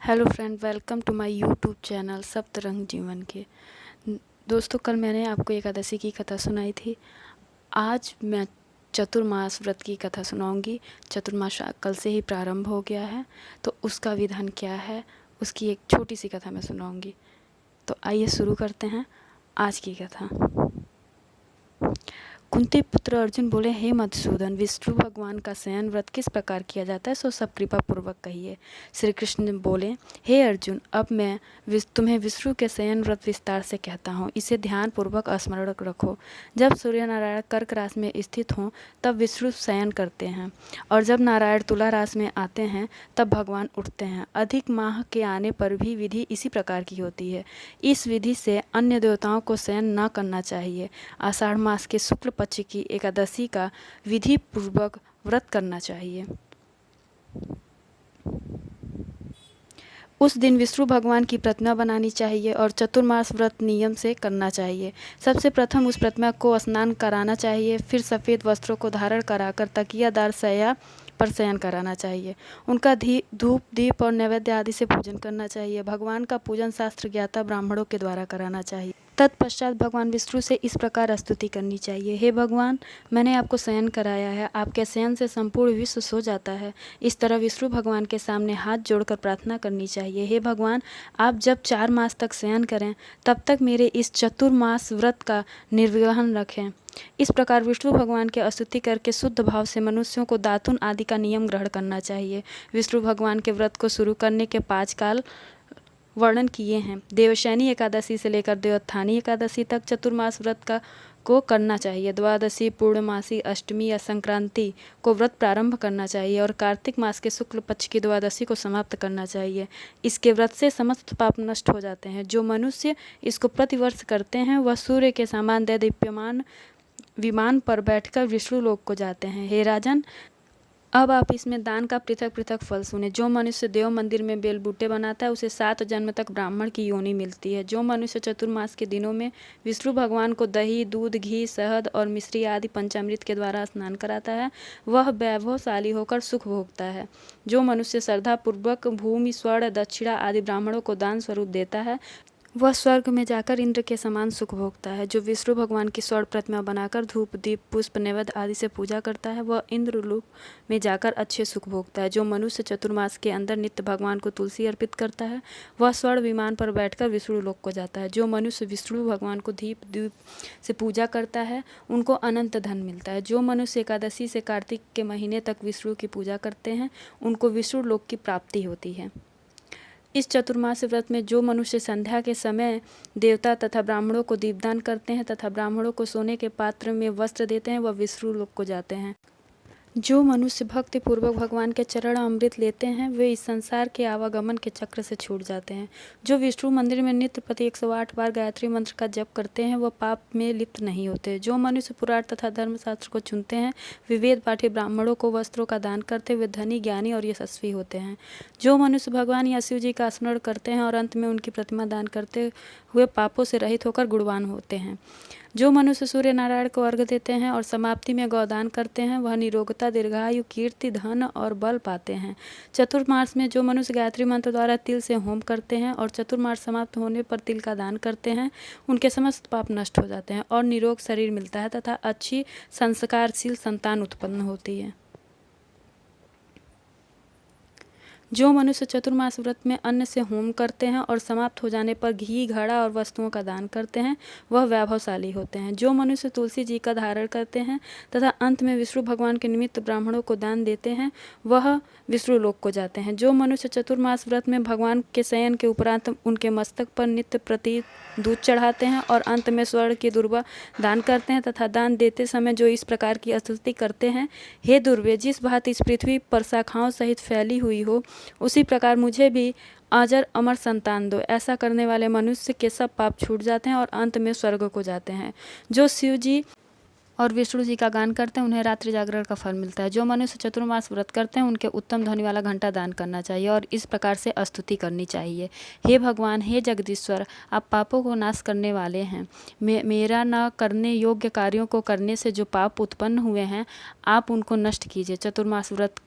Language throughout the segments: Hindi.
Hello friend, welcome to my YouTube channel Saptarang Jeevan के। दोस्तों, कल मैंने आपको एकादशी की कथा सुनाई थी। आज मैं चतुर्मास व्रत की कथा सुनाऊंगी। चतुर्मास कल से ही प्रारंभ हो गया है, तो उसका विधान क्या है उसकी एक छोटी सी कथा मैं सुनाऊंगी। तो आइए शुरू करते हैं आज की कथा। कुंती पुत्र अर्जुन बोले, हे मधुसूदन, विष्णु भगवान का शयन व्रत किस प्रकार किया जाता है सो सब कृपा पूर्वक कहिए। श्री कृष्ण बोले, हे अर्जुन, अब मैं तुम्हें विष्णु के शयन व्रत विस्तार से कहता हूँ, इसे ध्यान पूर्वक स्मरण रखो। जब सूर्य नारायण कर्क राशि में स्थित हों तब विष्णु शयन करते हैं, और जब नारायण तुला राशि में आते हैं तब भगवान उठते हैं। अधिक माह के आने पर भी विधि इसी प्रकार की होती है। इस विधि से अन्य देवताओं को शयन न करना चाहिए। आषाढ़ मास के शुक्ल पक्ष की एकादशी का विधि पूर्वक व्रत करना चाहिए। उस दिन विष्णु भगवान की प्रतिमा बनानी चाहिए और चतुर्मास व्रत नियम से करना चाहिए। सबसे प्रथम उस प्रतिमा को स्नान कराना चाहिए, फिर सफ़ेद वस्त्रों को धारण कराकर तकियादार शैया पर शयन कराना चाहिए। उनका धूप दीप और नैवेद्य आदि से पूजन करना चाहिए। भगवान का पूजन शास्त्र ज्ञाता ब्राह्मणों के द्वारा कराना चाहिए। तत्पश्चात भगवान विष्णु से इस प्रकार स्तुति करनी चाहिए, हे भगवान, मैंने आपको शयन कराया है, आपके शयन से संपूर्ण विश्व सो जाता है। इस तरह विष्णु भगवान के सामने हाथ जोड़कर प्रार्थना करनी चाहिए, हे भगवान, आप जब 4 मास तक शयन करें तब तक मेरे इस चतुर्मास व्रत का निर्वहन रखें। इस प्रकार विष्णु भगवान की स्तुति करके शुद्ध भाव से मनुष्यों को दातुन आदि का नियम ग्रहण करना चाहिए। विष्णु भगवान के व्रत को शुरू करने के 5 काल वर्णन किए हैं। देवशयनी एकादशी से लेकर देवोत्थानी एकादशी तक चतुर्मास व्रत को करना चाहिए। द्वादशी, पूर्णमासी, अष्टमी या संक्रांति को व्रत प्रारंभ करना चाहिए और कार्तिक मास के शुक्ल पक्ष की द्वादशी को समाप्त करना चाहिए। इसके व्रत से समस्त पाप नष्ट हो जाते हैं। जो मनुष्य इसको प्रतिवर्ष करते हैं वह सूर्य के समान दैदीप्यमान विमान पर बैठकर विष्णु लोक को जाते हैं। हे राजन, अब आप इसमें दान का पृथक पृथक फल सुने। जो मनुष्य देव मंदिर में बेल बूटे बनाता है उसे 7 जन्म तक ब्राह्मण की योनि मिलती है। जो मनुष्य चतुर्मास के दिनों में विष्णु भगवान को दही, दूध, घी, शहद और मिश्री आदि पंचामृत के द्वारा स्नान कराता है वह वैभवशाली होकर सुख भोगता है। जो मनुष्य श्रद्धापूर्वक भूमि, स्वर्ण, दक्षिणा आदि ब्राह्मणों को दान स्वरूप देता है वह स्वर्ग में जाकर इंद्र के समान सुख भोगता है। जो विष्णु भगवान की स्वर्ण प्रतिमा बनाकर धूप, दीप, पुष्प, नैवेद्य आदि से पूजा करता है वह इंद्र लोक में जाकर अच्छे सुख भोगता है। जो मनुष्य चतुर्मास के अंदर नित्य भगवान को तुलसी अर्पित करता है वह स्वर्ण विमान पर बैठकर विष्णु लोक को जाता है। जो मनुष्य विष्णु भगवान को दीप दीप से पूजा करता है उनको अनंत धन मिलता है। जो मनुष्य एकादशी से कार्तिक के महीने तक विष्णु की पूजा करते हैं उनको विष्णु लोक की प्राप्ति होती है। इस चतुर्मास व्रत में जो मनुष्य संध्या के समय देवता तथा ब्राह्मणों को दीपदान करते हैं तथा ब्राह्मणों को सोने के पात्र में वस्त्र देते हैं वह विष्णु लोक को जाते हैं। जो मनुष्य भक्ति पूर्वक भगवान के चरण अमृत लेते हैं वे इस संसार के आवागमन के चक्र से छूट जाते हैं। जो विष्णु मंदिर में नित्य प्रति 108 बार गायत्री मंत्र का जप करते हैं वह पाप में लिप्त नहीं होते। जो मनुष्य पुराण तथा धर्मशास्त्र को चुनते हैं वे वेद पाठी ब्राह्मणों को वस्त्रों का दान करते हुए धनी, ज्ञानी और यशस्वी होते हैं। जो मनुष्य भगवान या शिव जी का स्मरण करते हैं और अंत में उनकी प्रतिमा दान करते हुए पापों से रहित होकर गुणवान होते हैं। जो मनुष्य सूर्य नारायण को अर्घ्य देते हैं और समाप्ति में गौदान करते हैं वह निरोगता, दीर्घायु, कीर्ति, धन और बल पाते हैं। चतुर्मास में जो मनुष्य गायत्री मंत्र द्वारा तिल से होम करते हैं और चतुर्मास समाप्त होने पर तिल का दान करते हैं उनके समस्त पाप नष्ट हो जाते हैं और निरोग शरीर मिलता है तथा अच्छी संस्कारशील संतान उत्पन्न होती है। जो मनुष्य चतुर्मास व्रत में अन्न से होम करते हैं और समाप्त हो जाने पर घी, घड़ा और वस्तुओं का दान करते हैं वह वैभवशाली होते हैं। जो मनुष्य तुलसी जी का धारण करते हैं तथा अंत में विष्णु भगवान के निमित्त ब्राह्मणों को दान देते हैं वह विष्णु लोक को जाते हैं। जो मनुष्य चतुर्मास व्रत में भगवान के शयन के उपरांत उनके मस्तक पर नित्य प्रति दूध चढ़ाते हैं और अंत में स्वर्ण की दुर्वा दान करते हैं तथा दान देते समय जो इस प्रकार की स्तुति करते हैं, हे दुर्वे, जिस भांति इस पृथ्वी पर शाखाओं सहित फैली हुई हो उसी प्रकार मुझे भी अजर अमर संतान दो। ऐसा करने वाले मनुष्य के सब पाप छूट जाते हैं और अंत में स्वर्ग को जाते हैं। जो शिव जी और विष्णु जी का गान करते हैं उन्हें रात्रि जागरण का फल मिलता है। जो मनुष्य चतुर्मास व्रत करते हैं उनके उत्तम ध्वनि वाला घंटा दान करना चाहिए और इस प्रकार से स्तुति करनी चाहिए, हे भगवान, हे जगदीश्वर, आप पापों को नाश करने वाले हैं। मेरा न करने योग्य कार्यों को करने से जो पाप उत्पन्न हुए हैं आप उनको नष्ट कीजिए। चतुर्मास व्रत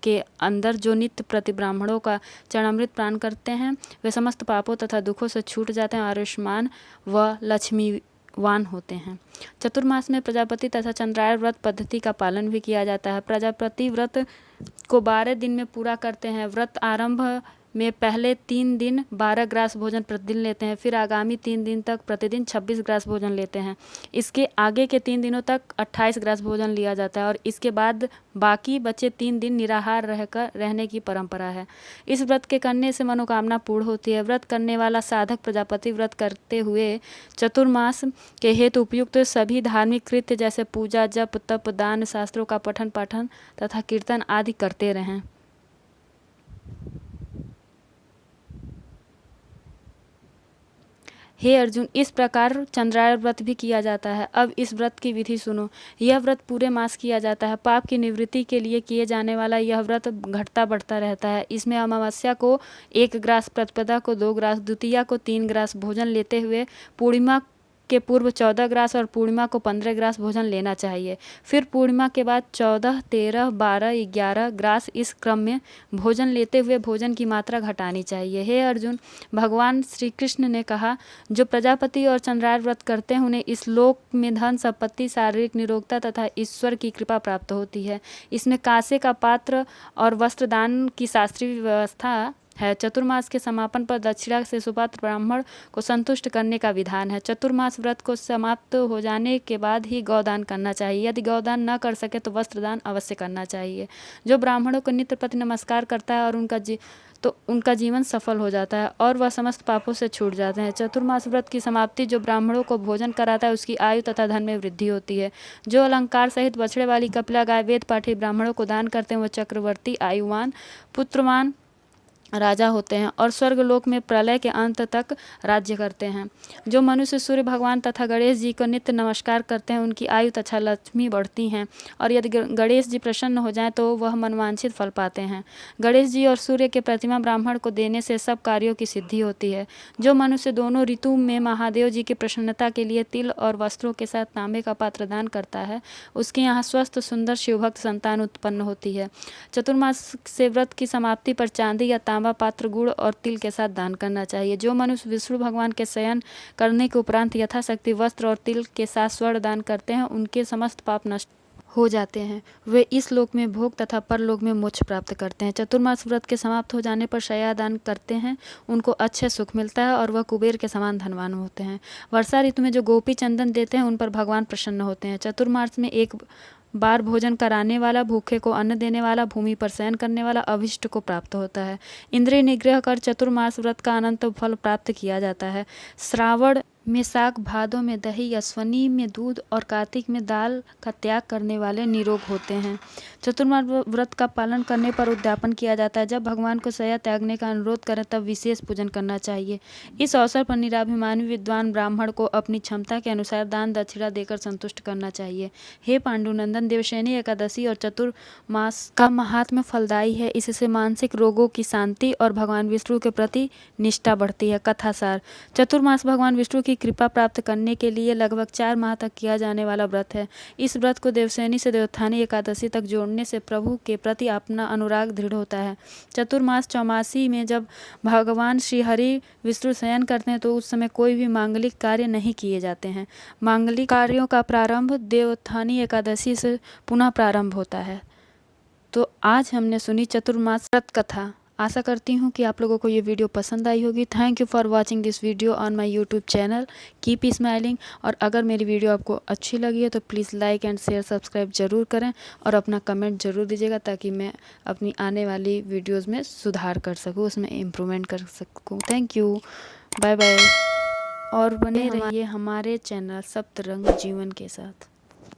के अंदर जो नित्य प्रति ब्राह्मणों का चरणामृत पान करते हैं वे समस्त पापों तथा दुखों से छूट जाते हैं, आयुष्मान व लक्ष्मीवान होते हैं। चतुर्मास में प्रजापति तथा चंद्रायण व्रत पद्धति का पालन भी किया जाता है। प्रजापति व्रत को 12 दिन में पूरा करते हैं। व्रत आरंभ में पहले 3 दिन 12 ग्रास भोजन प्रतिदिन लेते हैं, फिर आगामी 3 दिन तक प्रतिदिन 26 ग्रास भोजन लेते हैं। इसके आगे के 3 दिनों तक 28 ग्रास भोजन लिया जाता है और इसके बाद बाकी बचे 3 दिन निराहार रहने की परंपरा है। इस व्रत के करने से मनोकामना पूर्ण होती है। व्रत करने वाला साधक प्रजापति व्रत करते हुए चतुर्मास के हेतु उपयुक्त सभी धार्मिक कृत्य जैसे पूजा, जप, तप, दान, शास्त्रों का पठन पाठन तथा कीर्तन आदि करते रहें। हे अर्जुन, इस प्रकार चंद्रायण व्रत भी किया जाता है। अब इस व्रत की विधि सुनो। यह व्रत पूरे मास किया जाता है। पाप की निवृत्ति के लिए किए जाने वाला यह व्रत घटता बढ़ता रहता है। इसमें अमावस्या को 1 ग्रास, प्रतिपदा को 2 ग्रास, द्वितीया को 3 ग्रास भोजन लेते हुए पूर्णिमा के पूर्व 14 ग्रास और पूर्णिमा को 15 ग्रास भोजन लेना चाहिए। फिर पूर्णिमा के बाद 14, 13, 12, 11 ग्रास इस क्रम में भोजन लेते हुए भोजन की मात्रा घटानी चाहिए। हे अर्जुन, भगवान श्री कृष्ण ने कहा, जो प्रजापति और चंद्रायण व्रत करते हैं उन्हें इस लोक में धन संपत्ति, शारीरिक निरोगता तथा ईश्वर की कृपा प्राप्त होती है। इसमें कांसे का पात्र और वस्त्रदान की शास्त्रीय व्यवस्था है। चतुर्मास के समापन पर दक्षिणा से सुपात्र ब्राह्मण को संतुष्ट करने का विधान है। चतुर्मास व्रत को समाप्त हो जाने के बाद ही गौदान करना चाहिए। यदि गौदान न कर सके तो वस्त्रदान अवश्य करना चाहिए। जो ब्राह्मणों को नित्य प्रति नमस्कार करता है और उनका जीवन सफल हो जाता है और वह समस्त पापों से छूट जाते हैं। चतुर्मास व्रत की समाप्ति जो ब्राह्मणों को भोजन कराता है उसकी आयु तथा धन में वृद्धि होती है। जो अलंकार सहित बछड़े वाली कपिला गाय वेद पाठी ब्राह्मणों को दान करते हैं वह चक्रवर्ती, आयुवान, पुत्रवान राजा होते हैं और स्वर्गलोक में प्रलय के अंत तक राज्य करते हैं। जो मनुष्य सूर्य भगवान तथा गणेश जी को नित्य नमस्कार करते हैं उनकी आयु तथा लक्ष्मी बढ़ती हैं और यदि गणेश जी प्रसन्न हो जाएं तो वह मनवांछित फल पाते हैं। गणेश जी और सूर्य के प्रतिमा ब्राह्मण को देने से सब कार्यों की सिद्धि होती है। जो मनुष्य दोनों ऋतु में महादेव जी की प्रसन्नता के लिए तिल और वस्त्रों के साथ तांबे का पात्र दान करता है उसके यहाँ स्वस्थ, सुंदर, शिवभक्त संतान उत्पन्न होती है। चतुर्मास से व्रत की समाप्ति पर चांदी या तांबा पात्र गुड़ और तिल के साथ दान करना चाहिए। जो मनुष्य विष्णु भगवान के शयन करने के उपरांत यथाशक्ति वस्त्र और तिल के साथ स्वर्ण दान करते हैं उनके समस्त पाप नष्ट हो जाते हैं। वे इस लोक में भोग तथा परलोक में मोक्ष प्राप्त करते हैं। चतुर्मास व्रत के समाप्त हो जाने पर शया दान करते हैं उनको अच्छे सुख मिलता है और वह कुबेर के समान धनवान होते हैं। वर्षा ऋतु में जो गोपी चंदन देते हैं उन पर भगवान प्रसन्न होते हैं। चतुर्मास में 1 बार भोजन कराने वाला, भूखे को अन्न देने वाला, भूमि पर शयन करने वाला अभिष्ट को प्राप्त होता है। इंद्रिय निग्रह कर चतुर्मास व्रत का अनंत फल प्राप्त किया जाता है। श्रावण में शाक, भादों में दही, अश्वनी में दूध और कार्तिक में दाल का त्याग करने वाले निरोग होते हैं। चतुर्मास व्रत का पालन करने पर उद्यापन किया जाता है। जब भगवान को शया त्यागने का अनुरोध करें तब विशेष पूजन करना चाहिए। इस अवसर पर निराभिमानी विद्वान ब्राह्मण को अपनी क्षमता के अनुसार दान दक्षिणा देकर संतुष्ट करना चाहिए। हे पांडुनंदन, देवशयनी एकादशी और चतुर्मास का महात्म्य फलदायी है। इससे मानसिक रोगों की शांति और भगवान विष्णु के प्रति निष्ठा बढ़ती है। कथासार: चतुर्मास भगवान विष्णु की कृपा प्राप्त करने के लिए लगभग 4 माह तक किया जाने वाला व्रत है। इस व्रत को देवशयनी से देवोत्थानी एकादशी तक जोड़ने से प्रभु के प्रति अपना अनुराग दृढ़ होता है। चतुर्मास चौमासी में जब भगवान श्री हरि विष्णु शयन करते हैं तो उस समय कोई भी मांगलिक कार्य नहीं किए जाते हैं। मांगलिक कार्यों का प्रारंभ देवोत्थानी एकादशी से पुनः प्रारंभ होता है। तो आज हमने सुनी चतुर्मास व्रत कथा। आशा करती हूँ कि आप लोगों को ये वीडियो पसंद आई होगी। Thank you for watching this video on my YouTube channel. Keep smiling. और अगर मेरी वीडियो आपको अच्छी लगी है तो please like and share subscribe ज़रूर करें और अपना कमेंट ज़रूर दीजिएगा ताकि मैं अपनी आने वाली वीडियोज़ में सुधार कर सकूँ, उसमें इम्प्रूवमेंट कर सकूँ। Thank you, bye bye. और बने रहिए हमारे चैनल सप्तरंग जीवन के साथ।